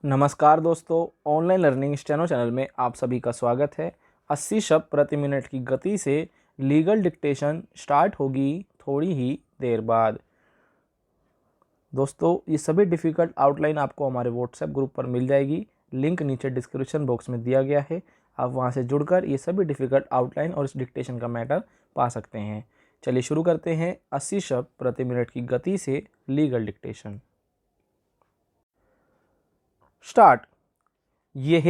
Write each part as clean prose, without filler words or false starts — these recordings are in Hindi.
नमस्कार दोस्तों, ऑनलाइन लर्निंग स्टेनो चैनल में आप सभी का स्वागत है। 80 शब्द प्रति मिनट की गति से लीगल डिक्टेशन स्टार्ट होगी थोड़ी ही देर बाद। दोस्तों, ये सभी डिफ़िकल्ट आउटलाइन आपको हमारे व्हाट्सएप ग्रुप पर मिल जाएगी। लिंक नीचे डिस्क्रिप्शन बॉक्स में दिया गया है। आप वहां से जुड़कर ये सभी डिफ़िकल्ट आउटलाइन और इस डिक्टेशन का मैटर पा सकते हैं। चलिए शुरू करते हैं 80 शब्द प्रति मिनट की गति से लीगल डिक्टेशन। स्टार्ट। यह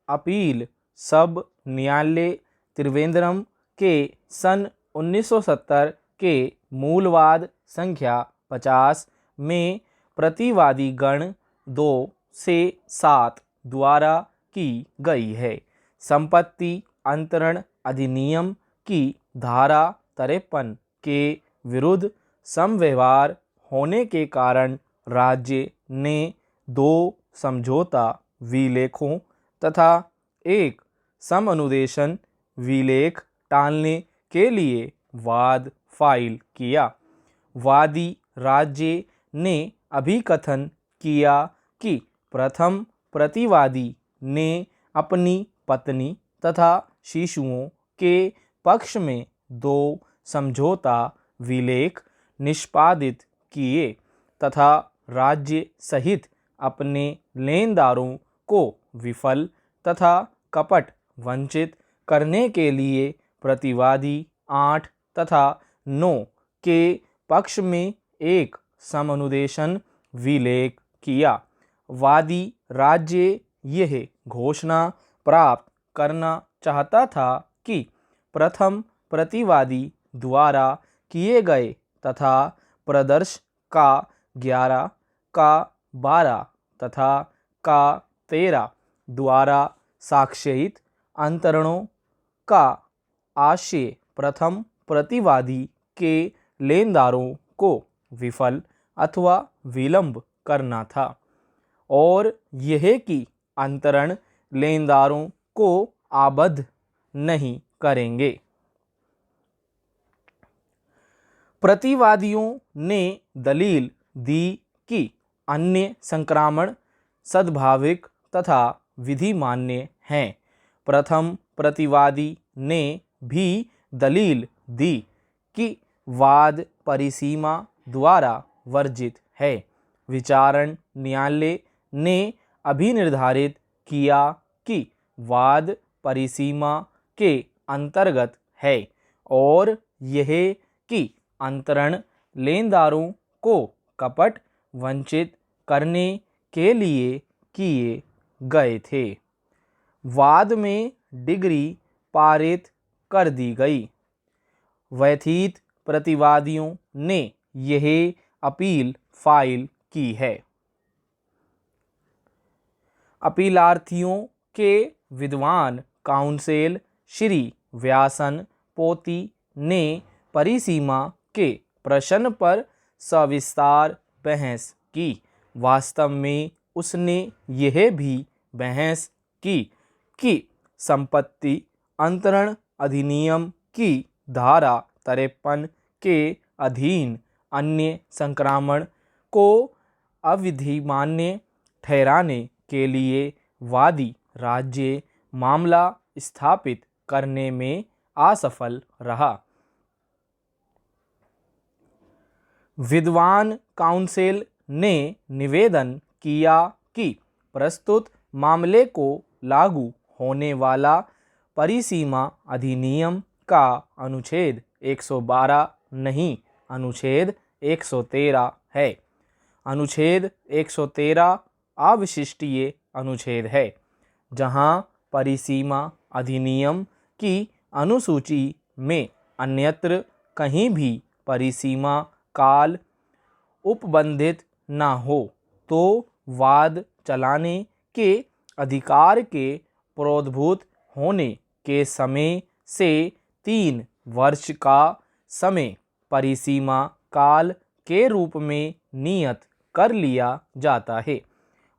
अपील सब न्यायालय त्रिवेंद्रम के सन 1970 के मूलवाद संख्या 50 में प्रतिवादी गण 2 से 7 द्वारा की गई है। संपत्ति अंतरण अधिनियम की धारा 53 के विरुद्ध समव्यवहार होने के कारण राज्य ने 2 समझौता विलेखों तथा एक समअनुदेशन विलेख टालने के लिए वाद फाइल किया। वादी राज्य ने अभिकथन किया कि प्रथम प्रतिवादी ने अपनी पत्नी तथा शिशुओं के पक्ष में 2 समझौता विलेख निष्पादित किए तथा राज्य सहित अपने लेनदारों को विफल तथा कपट वंचित करने के लिए प्रतिवादी 8 तथा 9 के पक्ष में एक समअनुदेशन विलेख किया। वादी राज्य यह घोषणा प्राप्त करना चाहता था कि प्रथम प्रतिवादी द्वारा किए गए तथा प्रदर्श का 11 का 12 तथा का 13 द्वारा साक्ष्यित अंतरणों का आशय प्रथम प्रतिवादी के लेनदारों को विफल अथवा विलंब करना था और यह कि अंतरण लेनदारों को आबद्ध नहीं करेंगे। प्रतिवादियों ने दलील दी कि अन्य संक्रामण सद्भाविक तथा विधि मान्य हैं। प्रथम प्रतिवादी ने भी दलील दी कि वाद परिसीमा द्वारा वर्जित है। विचारण न्यायालय ने अभिनिर्धारित किया कि वाद परिसीमा के अंतर्गत है और यह कि अंतरण लेनदारों को कपट वंचित करने के लिए किए गए थे। वाद में डिग्री पारित कर दी गई। व्यथित प्रतिवादियों ने यह अपील फाइल की है। अपीलार्थियों के विद्वान काउंसिल श्री व्यासन पोती ने परिसीमा के प्रश्न पर सविस्तार बहस की। वास्तव में उसने यह भी बहस की कि संपत्ति अंतरण अधिनियम की धारा 53 के अधीन अन्य संक्रामण को अविधिमान्य ठहराने के लिए वादी राज्य मामला स्थापित करने में असफल रहा। विद्वान काउंसिल ने निवेदन किया कि प्रस्तुत मामले को लागू होने वाला परिसीमा अधिनियम का अनुच्छेद 112 नहीं, अनुच्छेद 113 है। अनुच्छेद 113 अविशिष्टीय अनुच्छेद है, जहां परिसीमा अधिनियम की अनुसूची में अन्यत्र कहीं भी परिसीमा काल उपबंधित न हो तो वाद चलाने के अधिकार के प्रोद्भूत होने के समय से 3 वर्ष का समय परिसीमा काल के रूप में नियत कर लिया जाता है।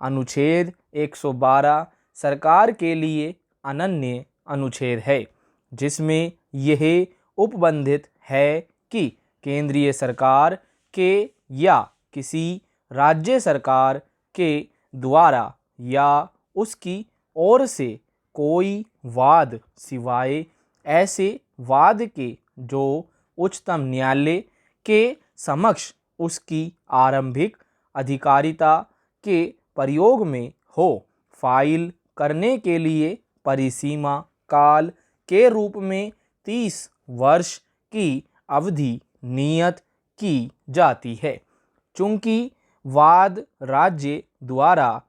अनुच्छेद 112 सरकार के लिए अनन्य अनुच्छेद है, जिसमें यह उपबंधित है कि केंद्रीय सरकार के या किसी राज्य सरकार के द्वारा या उसकी ओर से कोई वाद सिवाय ऐसे वाद के जो उच्चतम न्यायालय के समक्ष उसकी आरंभिक अधिकारिता के प्रयोग में हो, फाइल करने के लिए परिसीमा काल के रूप में 30 वर्ष की अवधि नियत की जाती है। चूंकि वाद राज्य द्वारा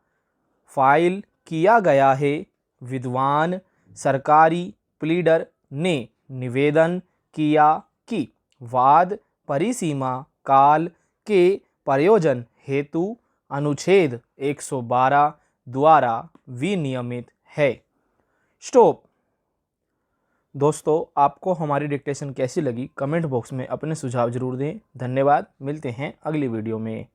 फाइल किया गया है, विद्वान सरकारी प्लीडर ने निवेदन किया कि वाद परिसीमा काल के प्रयोजन हेतु अनुच्छेद 112 द्वारा विनियमित है। स्टॉप। दोस्तों, आपको हमारी डिक्टेशन कैसी लगी कमेंट बॉक्स में अपने सुझाव जरूर दें। धन्यवाद। मिलते हैं अगली वीडियो में।